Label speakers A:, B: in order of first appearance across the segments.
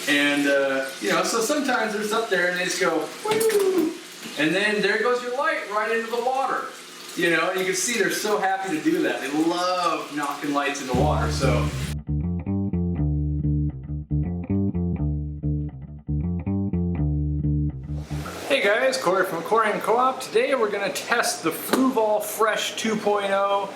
A: And you know, so sometimes they're just up there and they just go, woo, and then there goes your light right into the water. You know, and you can see they're so happy to do that. They love knocking lights in the water. So. Hey guys, Corey from Aquarium Co-op. Today we're going to test the Fluval Fresh 2.0.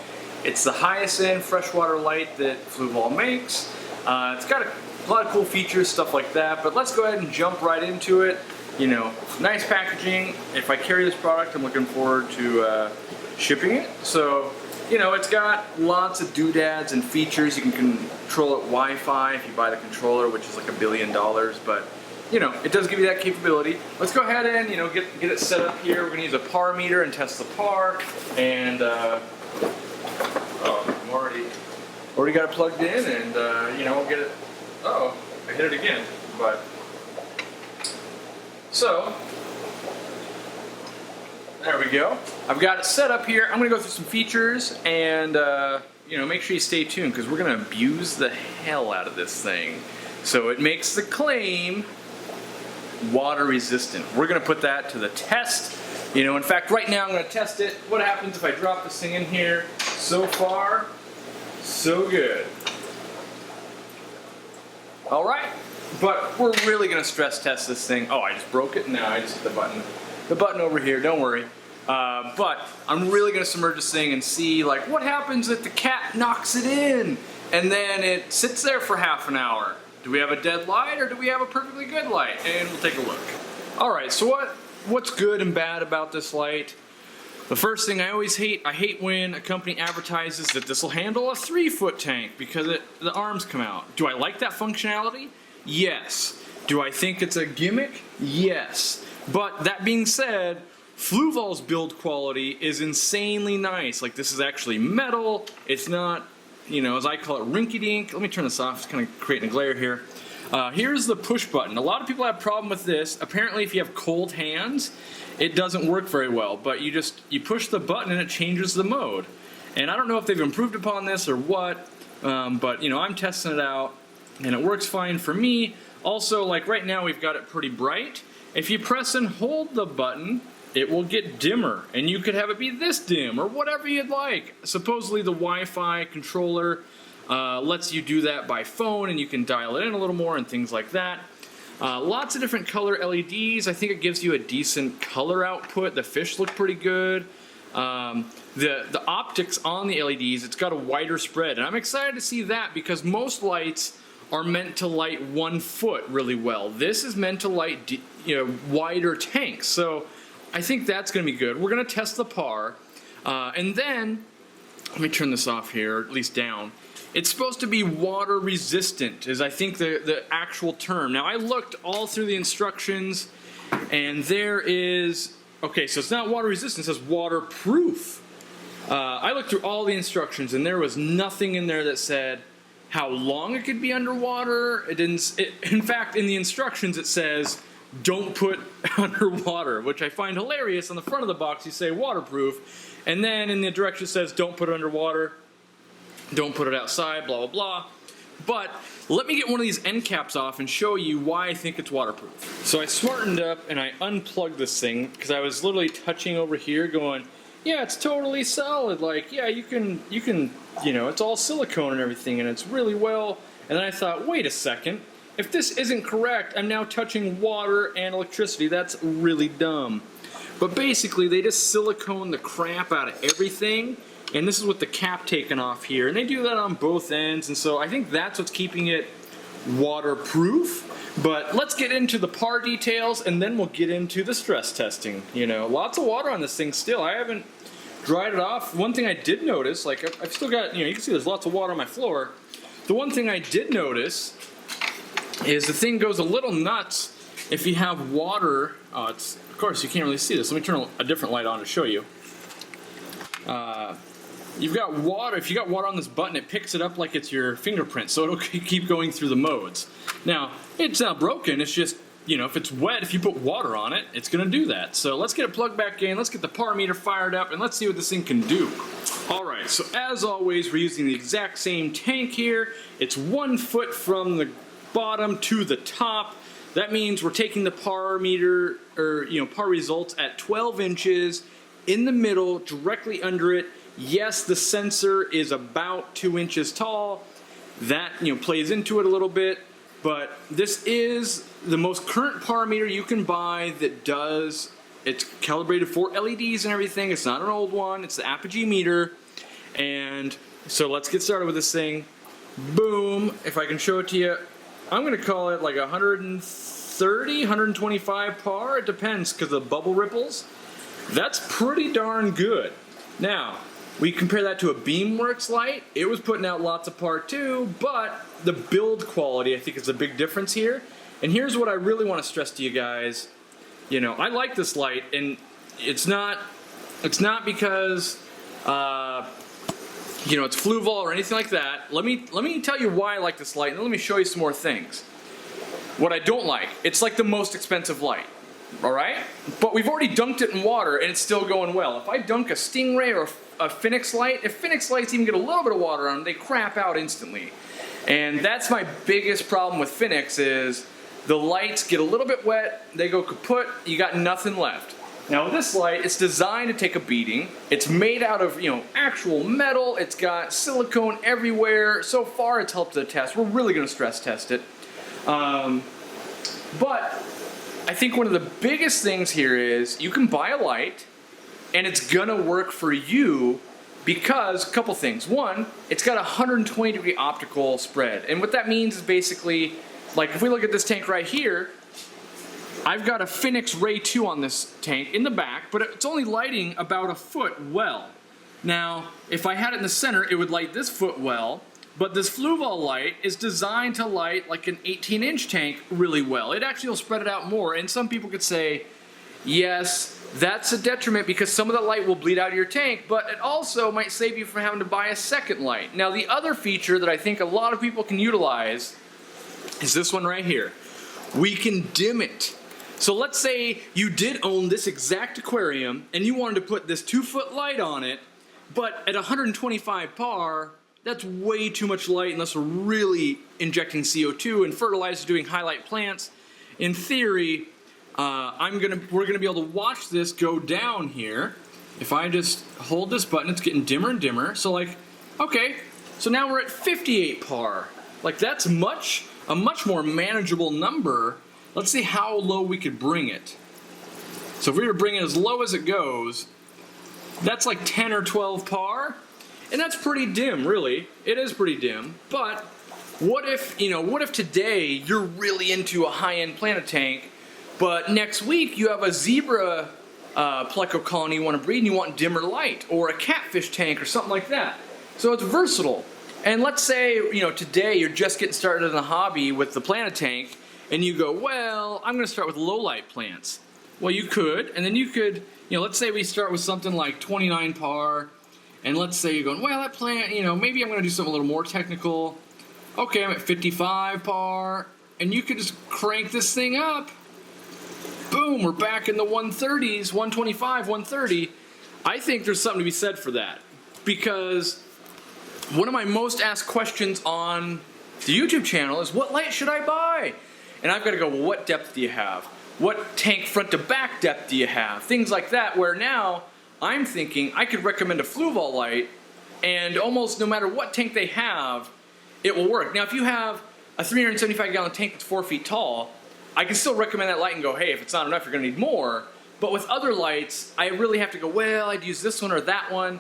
A: It's the highest end freshwater light that Fluval makes. It's got a lot of cool features, stuff like that, but let's go ahead and jump right into it. You know, nice packaging. If I carry this product, I'm looking forward to shipping it. So, you know, it's got lots of doodads and features. You can control it Wi-Fi if you buy the controller, which is like $1 billion, but you know, it does give you that capability. Let's go ahead and, you know, get it set up here. We're gonna use a PAR meter and test the PAR. And I'm already got it plugged in, and you know, we'll get it. Oh, I hit it again. But so there we go. I've got it set up here. I'm gonna go through some features, and you know, make sure you stay tuned because we're gonna abuse the hell out of this thing. So it makes the claim water resistant. We're gonna put that to the test. You know, in fact, right now I'm gonna test it. What happens if I drop this thing in here? So far, so good. All right, but we're really gonna stress test this thing. Oh, I just broke it. No, I just hit the button. The button over here, don't worry. But I'm really gonna submerge this thing and see like what happens if the cat knocks it in and then it sits there for half an hour. Do we have a dead light or do we have a perfectly good light? And we'll take a look. All right, so what's good and bad about this light? The first thing I hate when a company advertises that this will handle a 3-foot tank because the arms come out. Do I like that functionality? Yes. Do I think it's a gimmick? Yes. But that being said, Fluval's build quality is insanely nice. Like, this is actually metal. It's not, you know, as I call it, rinky-dink. Let me turn this off. It's kind of creating a glare here. Here's the push button. A lot of people have a problem with this. Apparently, if you have cold hands, it doesn't work very well. But you push the button and it changes the mode. And I don't know if they've improved upon this or what, but you know, I'm testing it out and it works fine for me. Also, like right now, we've got it pretty bright. If you press and hold the button, it will get dimmer, and you could have it be this dim or whatever you'd like. Supposedly the Wi-Fi controller lets you do that by phone, and you can dial it in a little more and things like that. Lots of different color LEDs. I think it gives you a decent color output. The fish look pretty good. The optics on the LEDs, it's got a wider spread, and I'm excited to see that because most lights are meant to light 1 foot really well. This is meant to light, you know, wider tanks. So I think that's going to be good. We're going to test the PAR, and then, let me turn this off here, at least down. It's supposed to be water resistant, is I think the actual term. Now I looked all through the instructions, and there is, okay, so it's not water resistant, it says waterproof. I looked through all the instructions, and there was nothing in there that said how long it could be underwater. In fact, in the instructions it says, don't put underwater, which I find hilarious. On the front of the box you say waterproof, and then in the direction it says don't put it underwater, don't put it outside, blah blah blah. But let me get one of these end caps off and show you why I think it's waterproof. So I smartened up and I unplugged this thing because I was literally touching over here going, yeah, it's totally solid, like, yeah, you can, you know, it's all silicone and everything, and it's really well. And then I thought, wait a second, if this isn't correct, I'm now touching water and electricity. That's really dumb. But basically, they just silicone the crap out of everything, and this is with the cap taken off here, and they do that on both ends, and so I think that's what's keeping it waterproof. But let's get into the PAR details, and then we'll get into the stress testing. You know, lots of water on this thing still. I haven't dried it off. One thing I did notice, like I've still got, you know, you can see there's lots of water on my floor. The one thing I did notice is the thing goes a little nuts if you have water. Of course, you can't really see this. Let me turn a different light on to show you. You've got water. If you got water on this button, it picks it up like it's your fingerprint, so it'll keep going through the modes. Now, it's not broken. It's just, you know, if it's wet, if you put water on it, it's going to do that. So let's get it plugged back in. Let's get the PAR meter fired up, and let's see what this thing can do. All right, so as always, we're using the exact same tank here. It's 1 foot from bottom to the top. That means we're taking the PAR meter, or PAR results at 12 inches in the middle, directly under it. Yes, the sensor is about 2 inches tall. That plays into it a little bit, but this is the most current PAR meter you can buy that does. It's calibrated for LEDs and everything. It's not an old one. It's the Apogee meter. And so let's get started with this thing. Boom. If I can show it to you, I'm going to call it like 130, 125 PAR. It depends because of the bubble ripples. That's pretty darn good. Now, we compare that to a Beamworks light. It was putting out lots of PAR too, but the build quality I think is a big difference here. And here's what I really want to stress to you guys. I like this light, and it's not because it's Fluval or anything like that. Let me tell you why I like this light, and let me show you some more things. What I don't like, it's like the most expensive light, all right? But we've already dunked it in water, and it's still going well. If I dunk a Stingray or a Phoenix light, if Phoenix lights even get a little bit of water on them, they crap out instantly. And that's my biggest problem with Phoenix is the lights get a little bit wet, they go kaput, you got nothing left. Now with this light, it's designed to take a beating. It's made out of, actual metal. It's got silicone everywhere. So far, it's helped the test. We're really going to stress test it. But I think one of the biggest things here is you can buy a light, and it's going to work for you because a couple things. One, it's got a 120-degree optical spread. And what that means is basically, like if we look at this tank right here, I've got a Phoenix Ray 2 on this tank in the back, but it's only lighting about a foot well. Now, if I had it in the center, it would light this foot well, but this Fluval light is designed to light like an 18-inch tank really well. It actually will spread it out more, and some people could say, yes, that's a detriment because some of the light will bleed out of your tank, but it also might save you from having to buy a second light. Now, the other feature that I think a lot of people can utilize is this one right here. We can dim it. So let's say you did own this exact aquarium and you wanted to put this 2-foot light on it, but at 125 PAR, that's way too much light unless we're really injecting CO2 and fertilizer doing highlight plants. In theory, we're gonna be able to watch this go down here. If I just hold this button, it's getting dimmer and dimmer. So okay, so now we're at 58 PAR. That's a much more manageable number. Let's see how low we could bring it. So if we were to bring it as low as it goes, that's like 10 or 12 PAR, and that's pretty dim, really. It is pretty dim, but what if today you're really into a high-end planet tank, but next week you have a zebra pleco colony you want to breed and you want dimmer light, or a catfish tank or something like that. So it's versatile. And let's say, today you're just getting started in the hobby with the planet tank, and you go, well, I'm going to start with low light plants. Well, you could, and then you could, let's say we start with something like 29 PAR, and let's say you're going, well, that plant, maybe I'm going to do something a little more technical. Okay, I'm at 55 PAR, and you could just crank this thing up. Boom, we're back in the 130s, 125, 130. I think there's something to be said for that, because one of my most asked questions on the YouTube channel is, what light should I buy? And I've got to go, well, what depth do you have? What tank front to back depth do you have? Things like that, where now I'm thinking I could recommend a Fluval light, and almost no matter what tank they have, it will work. Now, if you have a 375-gallon tank that's 4 feet tall, I can still recommend that light and go, hey, if it's not enough, you're going to need more. But with other lights, I really have to go, well, I'd use this one or that one.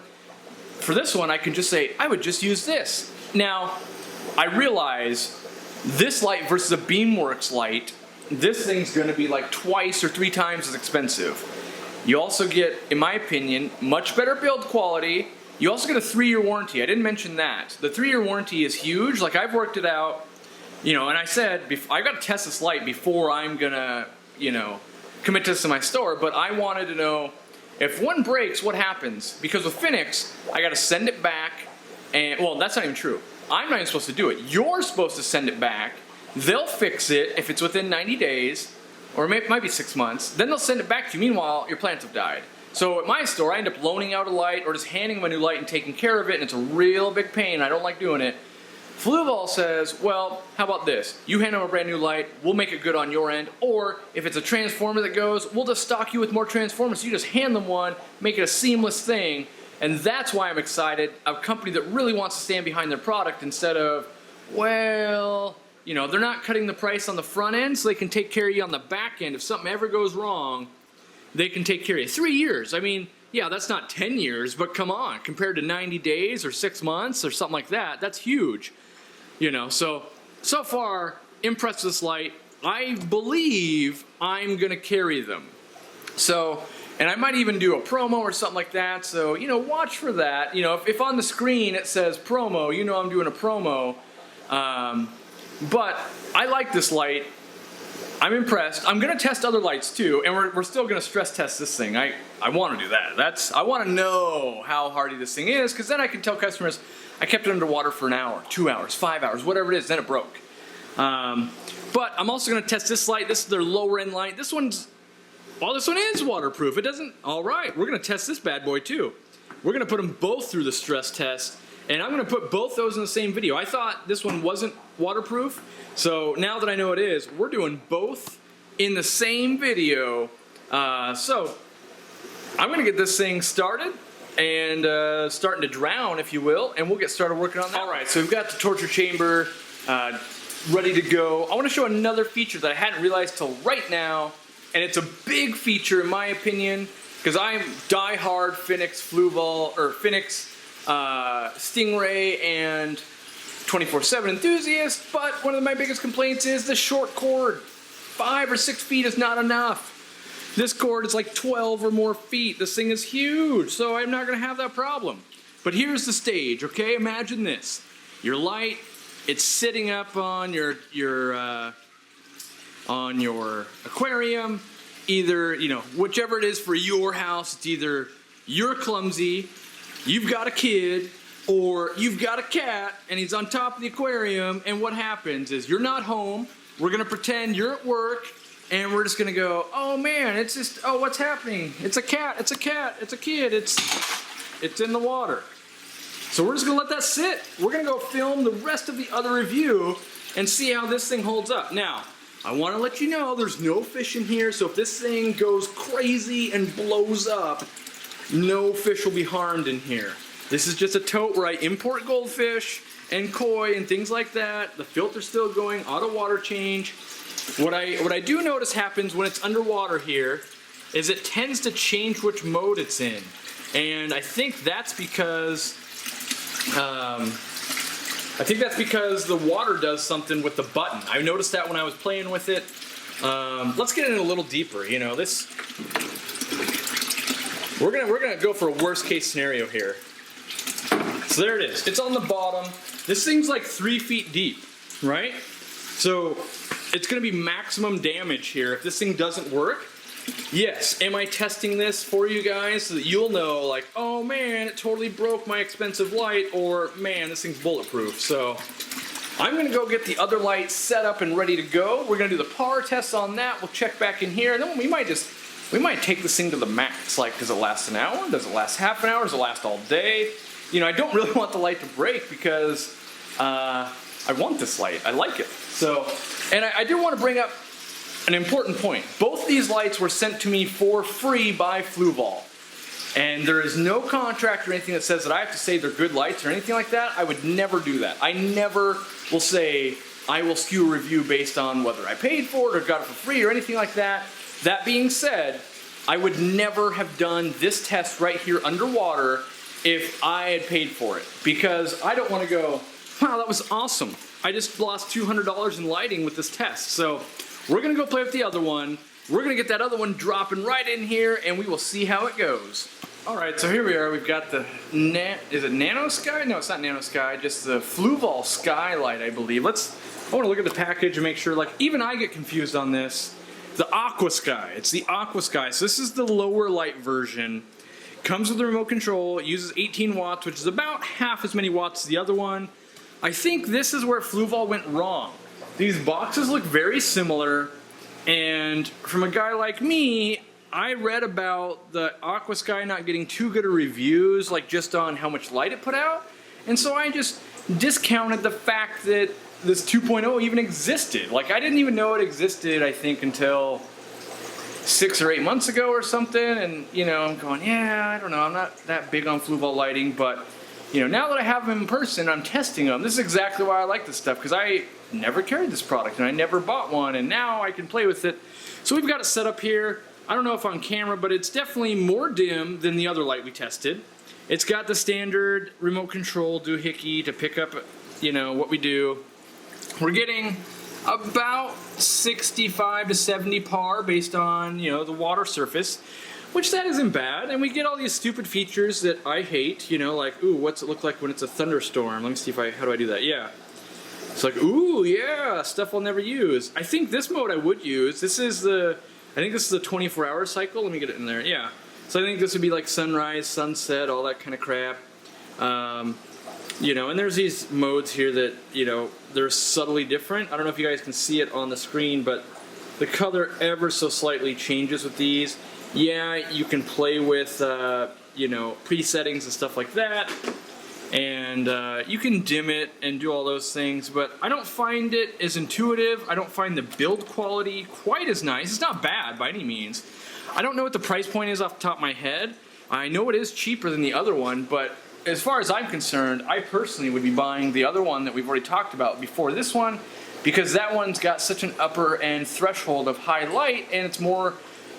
A: For this one, I can just say, I would just use this. Now, I realize this light versus a Beamworks light, this thing's going to be like 2 or 3 times as expensive. You also get, in my opinion, much better build quality. You also get a 3-year warranty. I didn't mention that. The 3-year warranty is huge. I've worked it out, and I said, I got to test this light before I'm going to, commit to this in my store, but I wanted to know if one breaks, what happens? Because with Phoenix, I got to send it back, and, well, that's not even true. I'm not even supposed to do it. You're supposed to send it back. They'll fix it if it's within 90 days, or it might be 6 months. Then they'll send it back to you. Meanwhile, your plants have died. So at my store, I end up loaning out a light or just handing them a new light and taking care of it, and it's a real big pain. I don't like doing it. Fluval says, well, how about this? You hand them a brand new light, we'll make it good on your end, or if it's a transformer that goes, we'll just stock you with more transformers. So you just hand them one, make it a seamless thing, and that's why I'm excited. A company that really wants to stand behind their product instead of, well, you know, they're not cutting the price on the front end so they can take care of you on the back end. If something ever goes wrong, they can take care of you. 3 years, I mean, yeah, that's not 10 years, but come on, compared to 90 days or 6 months or something like that, that's huge. You know, so far, impressed with this light. I believe I'm gonna carry them. So, and I might even do a promo or something like that, so, you know, watch for that. You know, if on the screen it says promo, you know I'm doing a promo. But I like this light. I'm impressed. I'm gonna test other lights too, and we're still gonna stress test this thing. I wanna do that. I wanna know how hardy this thing is, because then I can tell customers, I kept it underwater for an hour, 2 hours, 5 hours, whatever it is, then it broke. But I'm also gonna test this light. This is their lower end light. This one is waterproof. It doesn't, all right, we're gonna test this bad boy too. We're gonna put them both through the stress test, and I'm gonna put both those in the same video. I thought this one wasn't waterproof, so now that I know it is, we're doing both in the same video. So I'm gonna get this thing started and starting to drown, if you will, and we'll get started working on that. All right, so we've got the torture chamber ready to go. I wanna show another feature that I hadn't realized till right now, and it's a big feature in my opinion, because I'm die-hard Phoenix Fluval, or Phoenix Stingray and 24/7 enthusiast, but one of my biggest complaints is the short cord. 5 or 6 feet is not enough. This cord is like 12 or more feet. This thing is huge, so I'm not gonna have that problem. But here's the stage, okay? Imagine this. Your light, it's sitting up on your aquarium. Either, you know, whichever it is for your house, it's either you're clumsy, you've got a kid, or you've got a cat and he's on top of the aquarium, and what happens is you're not home, we're gonna pretend you're at work, and we're just gonna go, oh man, it's just, oh, what's happening? It's a cat, it's a cat, it's a kid, it's in the water. So we're just gonna let that sit. We're gonna go film the rest of the other review and see how this thing holds up. Now, I wanna let you know there's no fish in here, so if this thing goes crazy and blows up, no fish will be harmed in here. This is just a tote where I import goldfish and koi and things like that. The filter's still going, auto water change. What I do notice happens when it's underwater here is it tends to change which mode it's in. And I think that's because the water does something with the button. I noticed that when I was playing with it. Let's get in a little deeper. You know, this. We're gonna go for a worst case scenario here. So there it is. It's on the bottom. This thing's like 3 feet deep, right? So it's gonna be maximum damage here if this thing doesn't work. Yes, am I testing this for you guys so that you'll know, like, oh man, it totally broke my expensive light, or man, this thing's bulletproof. So I'm gonna go get the other light set up and ready to go. We're gonna do the PAR test on that. We'll check back in here, and then we might take this thing to the max. Like, does it last an hour? Does it last half an hour? Does it last all day? You know, I don't really want the light to break because I want this light. I like it. So, and I do want to bring up an important point. Both these lights were sent to me for free by Fluval. And there is no contract or anything that says that I have to say they're good lights or anything like that. I would never do that. I never will say I will skew a review based on whether I paid for it or got it for free or anything like that. That being said, I would never have done this test right here underwater if I had paid for it, because I don't want to go, wow, that was awesome. I just lost $200 in lighting with this test. So we're gonna go play with the other one. We're gonna get that other one dropping right in here, and we will see how it goes. All right, so here we are. We've got the, is it Nano Sky? No, it's not Nano Sky, just the Fluval Skylight, I believe. I want to look at the package and make sure, like, even I get confused on this. The Aquasky, it's the Aquasky. So this is the lower light version. Comes with the remote control, it uses 18 watts, which is about half as many watts as the other one. I think this is where Fluval went wrong. These boxes look very similar, and from a guy like me, I read about the Aquasky not getting too good of reviews, like just on how much light it put out. And so I just discounted the fact that this 2.0 even existed. Like, I didn't even know it existed, I think, until 6 or 8 months ago or something. And, you know, I'm going, yeah, I don't know, I'm not that big on Fluval lighting, but, you know, now that I have them in person, I'm testing them. This is exactly why I like this stuff, because I never carried this product and I never bought one, and now I can play with it. So we've got it set up here. I don't know if on camera, but it's definitely more dim than the other light we tested. It's got the standard remote control doohickey to pick up, you know, what we do. We're getting about 65 to 70 PAR based on, you know, the water surface, which that isn't bad. And we get all these stupid features that I hate, you know, like, ooh, what's it look like when it's a thunderstorm? Let me see how do I do that? Yeah. It's like, ooh, yeah, stuff I'll never use. I think this mode I would use. I think this is the 24-hour cycle. Let me get it in there. Yeah. So I think this would be like sunrise, sunset, all that kind of crap. You know, and there's these modes here that, you know, they're subtly different. I don't know if you guys can see it on the screen, but the color ever so slightly changes with these. Yeah, you can play with, you know, presettings and stuff like that. And you can dim it and do all those things, but I don't find it as intuitive. I don't find the build quality quite as nice. It's not bad by any means. I don't know what the price point is off the top of my head. I know it is cheaper than the other one, but as far as I'm concerned, I personally would be buying the other one that we've already talked about before this one, because that one's got such an upper end threshold of high light, and it's more,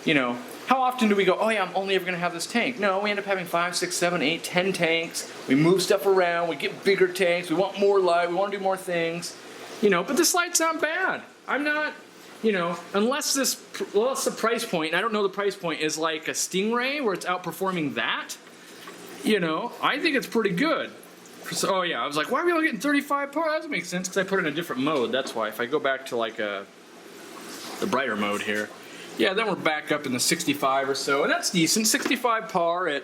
A: you know, how often do we go, oh yeah, I'm only ever going to have this tank? No, we end up having 5, 6, 7, 8, 10 tanks. We move stuff around, we get bigger tanks, we want more light, we want to do more things. You know, but this light's not bad. I'm not, you know, unless the price point, and I don't know the price point, is like a Stingray where it's outperforming that, you know, I think it's pretty good. So, oh yeah, I was like, why are we only getting 35 PAR? That doesn't make sense, because I put it in a different mode, that's why. If I go back to like the brighter mode here, yeah, then we're back up in the 65 or so, and that's decent. 65 PAR at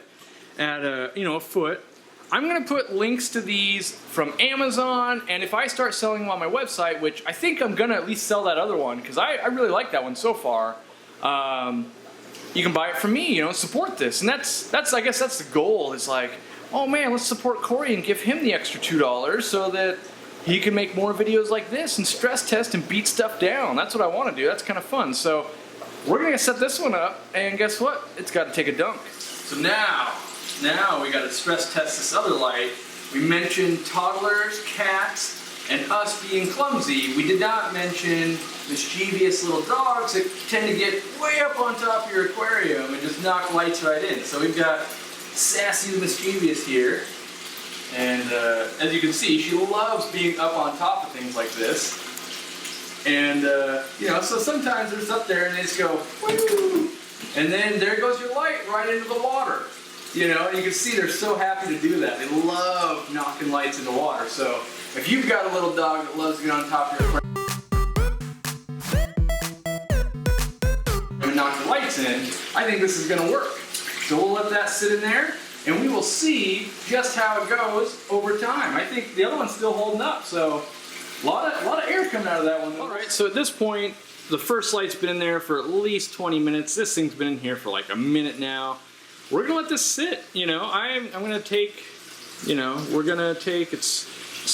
A: you know, a foot. I'm gonna put links to these from Amazon, and if I start selling them on my website, which I think I'm gonna at least sell that other one, because I really like that one so far. You can buy it from me, you know, support this, and that's I guess that's the goal. Is like, oh man, let's support Corey and give him the extra $2 so that he can make more videos like this and stress test and beat stuff down. That's what I want to do. That's kind of fun. So we're gonna set this one up, and guess what? It's got to take a dunk. So now we got to stress test this other light. We mentioned toddlers, cats, and us being clumsy. We did not mention mischievous little dogs that tend to get way up on top of your aquarium and just knock lights right in. So we've got Sassy the mischievous here, and as you can see, she loves being up on top of things like this. And, you know, so sometimes they're just up there and they just go, woo! And then there goes your light right into the water. You know, and you can see they're so happy to do that. They love knocking lights into water. So if you've got a little dog that loves to get on top of your aquarium and knock the lights in, I think this is going to work. So we'll let that sit in there, and we will see just how it goes over time. I think the other one's still holding up, so a lot of air coming out of that one. All right, so at this point, the first light's been in there for at least 20 minutes. This thing's been in here for like a minute now. We're gonna let this sit, you know. I'm gonna take, you know, it's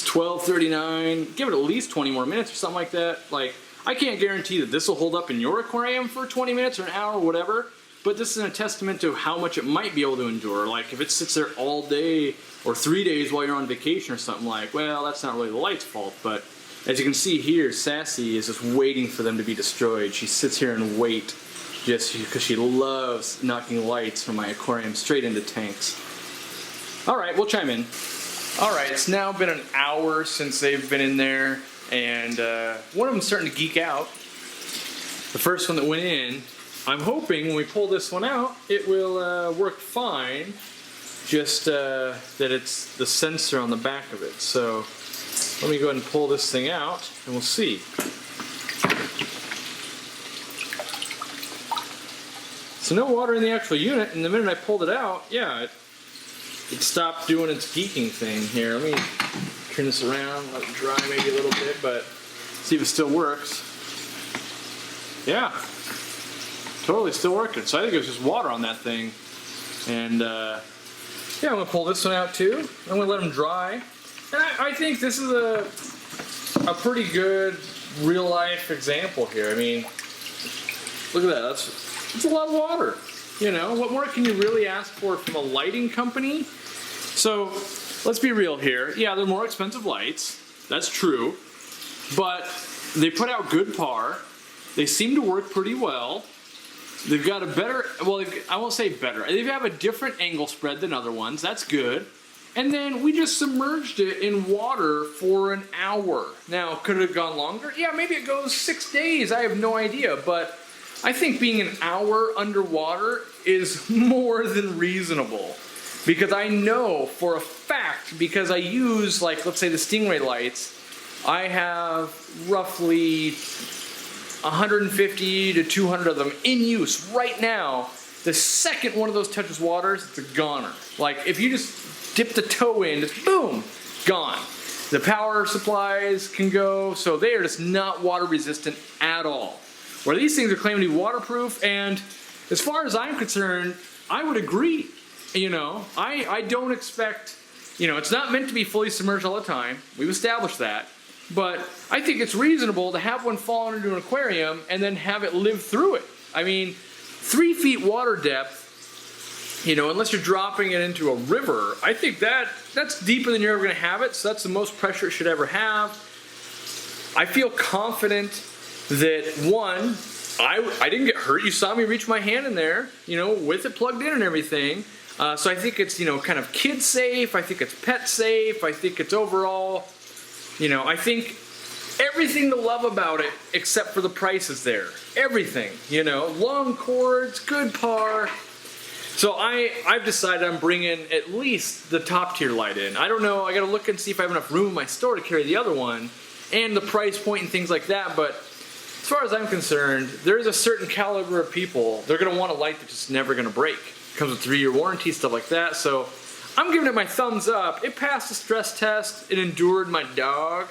A: 12:39. Give it at least 20 more minutes or something like that. Like, I can't guarantee that this will hold up in your aquarium for 20 minutes or an hour or whatever, but this is a testament to how much it might be able to endure. Like, if it sits there all day or 3 days while you're on vacation or something, like, well, that's not really the light's fault. But as you can see here, Sassy is just waiting for them to be destroyed. She sits here and waits just because she loves knocking lights from my aquarium straight into tanks. All right, we'll chime in. All right, it's now been an hour since they've been in there, and one of them's starting to geek out. The first one that went in, I'm hoping when we pull this one out, it will work fine, just that it's the sensor on the back of it. So let me go ahead and pull this thing out, and we'll see. So no water in the actual unit, and the minute I pulled it out, yeah, it stopped doing its geeking thing here. Let me turn this around, let it dry maybe a little bit, but see if it still works. Yeah, totally still working. So I think it was just water on that thing. And yeah, I'm gonna pull this one out too. I'm gonna let them dry. And I think this is a pretty good real life example here. I mean, look at that. That's a lot of water. You know, what more can you really ask for from a lighting company? So let's be real here. Yeah, they're more expensive lights. That's true. But they put out good PAR. They seem to work pretty well. They've got a better, well, I won't say better. They have a different angle spread than other ones. That's good. And then we just submerged it in water for an hour. Now, could it have gone longer? Yeah, maybe it goes 6 days. I have no idea. But I think being an hour underwater is more than reasonable. Because I know for a fact, because I use, like, let's say the Stingray lights, I have roughly 150 to 200 of them in use right now. The second one of those touches water, it's a goner. Like, if you just dip the toe in, just boom, gone. The power supplies can go, so they are just not water resistant at all. Where these things are claimed to be waterproof, and as far as I'm concerned, I would agree. You know, I don't expect, you know, it's not meant to be fully submerged all the time. We've established that. But I think it's reasonable to have one fall into an aquarium and then have it live through it. I mean, 3 feet water depth, you know, unless you're dropping it into a river, I think that's deeper than you're ever going to have it. So that's the most pressure it should ever have. I feel confident that, one, I didn't get hurt. You saw me reach my hand in there, you know, with it plugged in and everything. So I think it's, you know, kind of kid safe. I think it's pet safe. I think it's overall, you know, I think everything to love about it except for the price is there. Everything, you know, long cords, good PAR. So I've decided I'm bringing at least the top tier light in. I don't know, I gotta look and see if I have enough room in my store to carry the other one and the price point and things like that, but as far as I'm concerned, there's a certain caliber of people, they're gonna want a light that's just never gonna break. It comes with 3-year warranty, stuff like that, so I'm giving it my thumbs up. It passed the stress test, it endured my dog,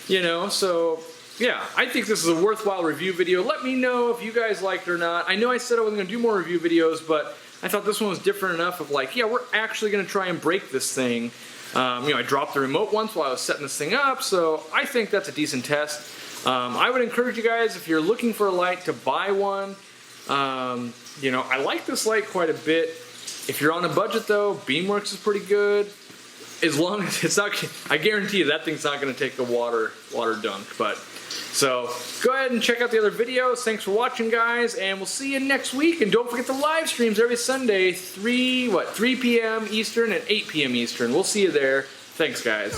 A: you know, so yeah, I think this is a worthwhile review video. Let me know if you guys liked it or not. I know I said I wasn't gonna do more review videos, but I thought this one was different enough of like, yeah, we're actually gonna try and break this thing. You know, I dropped the remote once while I was setting this thing up, so I think that's a decent test. I would encourage you guys, if you're looking for a light, to buy one. You know, I like this light quite a bit. If you're on a budget though, Beamworks is pretty good. As long as it's not, I guarantee you that thing's not gonna take the water dunk, but. So, go ahead and check out the other videos. Thanks for watching, guys, and we'll see you next week. And don't forget the live streams every Sunday, 3 p.m. Eastern and 8 p.m. Eastern. We'll see you there. Thanks, guys.